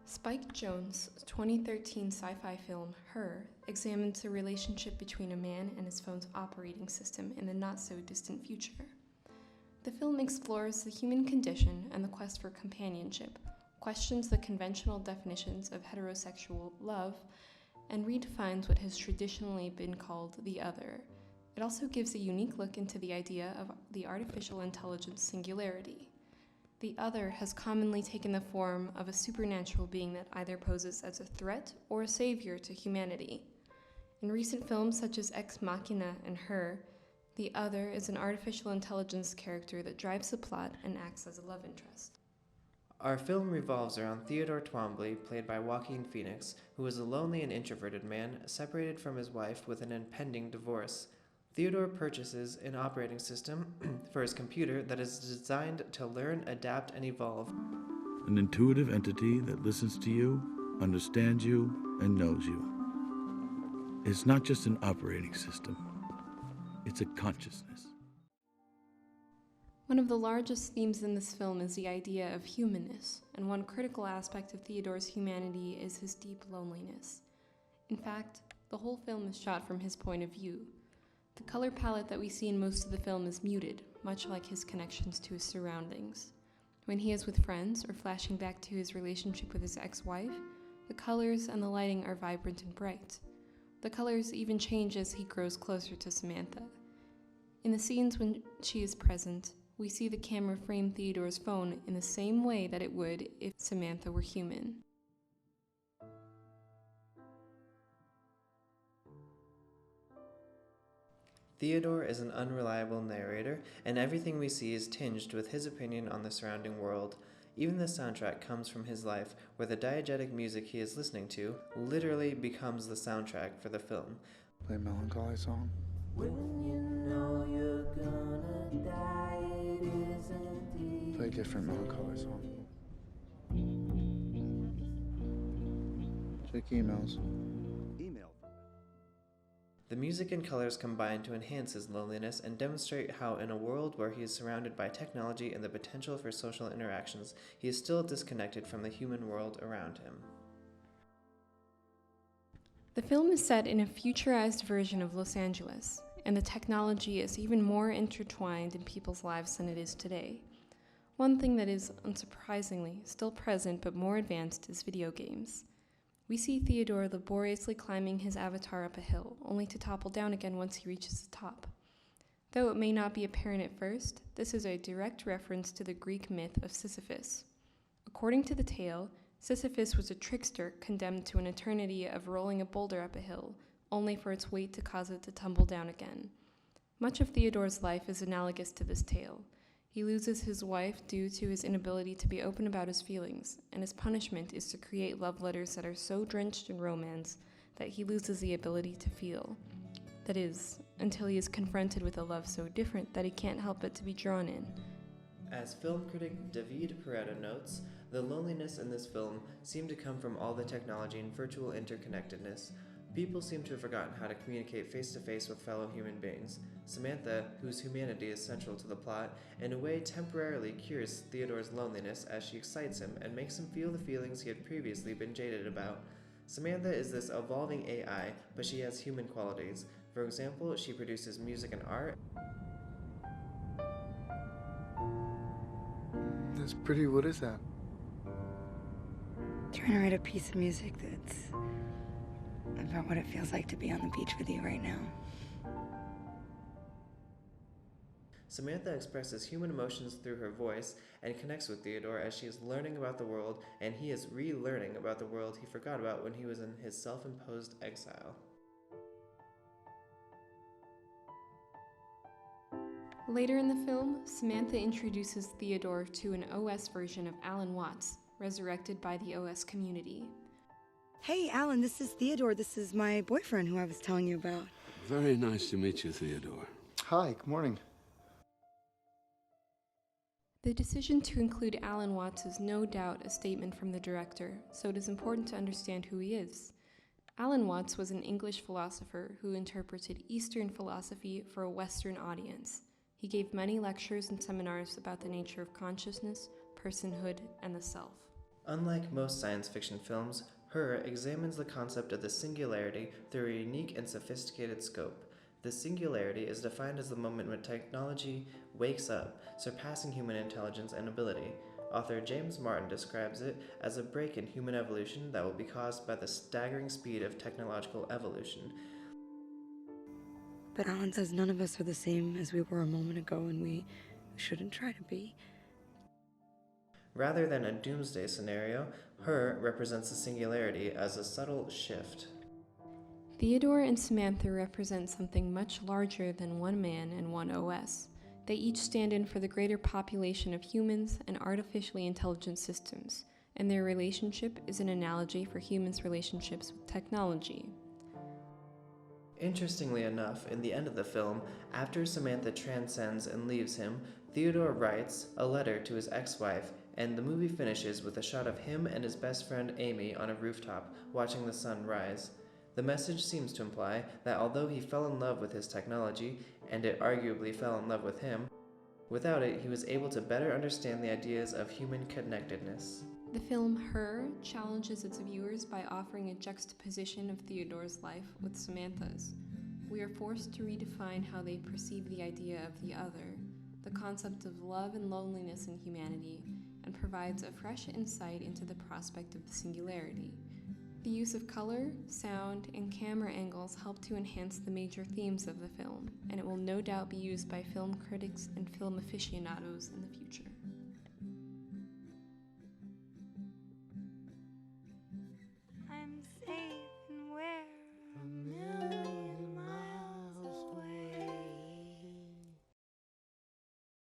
Spike Jonze's 2013 sci-fi film, Her, examines the relationship between a man and his phone's operating system in the not-so-distant future. The film explores the human condition and the quest for companionship, questions the conventional definitions of heterosexual love, and redefines what has traditionally been called the other. It also gives a unique look into the idea of the artificial intelligence Singularity. The other has commonly taken the form of a supernatural being that either poses as a threat or a savior to humanity. In recent films such as Ex Machina and Her, the other is an artificial intelligence character that drives the plot and acts as a love interest. Our film revolves around Theodore Twombly, played by Joaquin Phoenix, who is a lonely and introverted man, separated from his wife with an impending divorce. Theodore purchases an operating system for his computer that is designed to learn, adapt, and evolve. An intuitive entity that listens to you, understands you, and knows you. It's not just an operating system. It's a consciousness. One of the largest themes in this film is the idea of humanness, and one critical aspect of Theodore's humanity is his deep loneliness. In fact, the whole film is shot from his point of view. The color palette that we see in most of the film is muted, much like his connections to his surroundings. When he is with friends or flashing back to his relationship with his ex-wife, the colors and the lighting are vibrant and bright. The colors even change as he grows closer to Samantha. In the scenes when she is present, we see the camera frame Theodore's phone in the same way that it would if Samantha were human. Theodore is an unreliable narrator, and everything we see is tinged with his opinion on the surrounding world. Even the soundtrack comes from his life, where the diegetic music he is listening to literally becomes the soundtrack for the film. Play a melancholy song. When you know you're gonna die, it isn't easy. Play a different melancholy song. Check emails. The music and colors combine to enhance his loneliness and demonstrate how, in a world where he is surrounded by technology and the potential for social interactions, he is still disconnected from the human world around him. The film is set in a futurized version of Los Angeles, and the technology is even more intertwined in people's lives than it is today. One thing that is, unsurprisingly, still present but more advanced is video games. We see Theodore laboriously climbing his avatar up a hill, only to topple down again once he reaches the top. Though it may not be apparent at first, this is a direct reference to the Greek myth of Sisyphus. According to the tale, Sisyphus was a trickster condemned to an eternity of rolling a boulder up a hill, only for its weight to cause it to tumble down again. Much of Theodore's life is analogous to this tale. He loses his wife due to his inability to be open about his feelings, and his punishment is to create love letters that are so drenched in romance that he loses the ability to feel. That is, until he is confronted with a love so different that he can't help but to be drawn in. As film critic David Pareto notes, the loneliness in this film seemed to come from all the technology and virtual interconnectedness. People seem to have forgotten how to communicate face-to-face with fellow human beings. Samantha, whose humanity is central to the plot, in a way temporarily cures Theodore's loneliness as she excites him and makes him feel the feelings he had previously been jaded about. Samantha is this evolving AI, but she has human qualities. For example, she produces music and art. That's pretty. What is that? Trying to write a piece of music that's about what it feels like to be on the beach with you right now. Samantha expresses human emotions through her voice and connects with Theodore as she is learning about the world, and he is relearning about the world he forgot about when he was in his self-imposed exile. Later in the film, Samantha introduces Theodore to an OS version of Alan Watts, resurrected by the OS community. Hey, Alan, this is Theodore. This is my boyfriend who I was telling you about. Very nice to meet you, Theodore. Hi, good morning. The decision to include Alan Watts is no doubt a statement from the director, so it is important to understand who he is. Alan Watts was an English philosopher who interpreted Eastern philosophy for a Western audience. He gave many lectures and seminars about the nature of consciousness, personhood, and the self. Unlike most science fiction films, Her examines the concept of the singularity through a unique and sophisticated scope. The singularity is defined as the moment when technology wakes up, surpassing human intelligence and ability. Author James Martin describes it as a break in human evolution that will be caused by the staggering speed of technological evolution. But Alan says none of us are the same as we were a moment ago, and we shouldn't try to be. Rather than a doomsday scenario, Her represents the singularity as a subtle shift. Theodore and Samantha represent something much larger than one man and one OS. They each stand in for the greater population of humans and artificially intelligent systems, and their relationship is an analogy for humans' relationships with technology. Interestingly enough, in the end of the film, after Samantha transcends and leaves him, Theodore writes a letter to his ex-wife, and the movie finishes with a shot of him and his best friend Amy on a rooftop, watching the sun rise. The message seems to imply that although he fell in love with his technology, and it arguably fell in love with him, without it he was able to better understand the ideas of human connectedness. The film Her challenges its viewers by offering a juxtaposition of Theodore's life with Samantha's. We are forced to redefine how they perceive the idea of the other, the concept of love and loneliness in humanity, and provides a fresh insight into the prospect of the singularity. The use of color, sound, and camera angles help to enhance the major themes of the film, and it will no doubt be used by film critics and film aficionados in the future.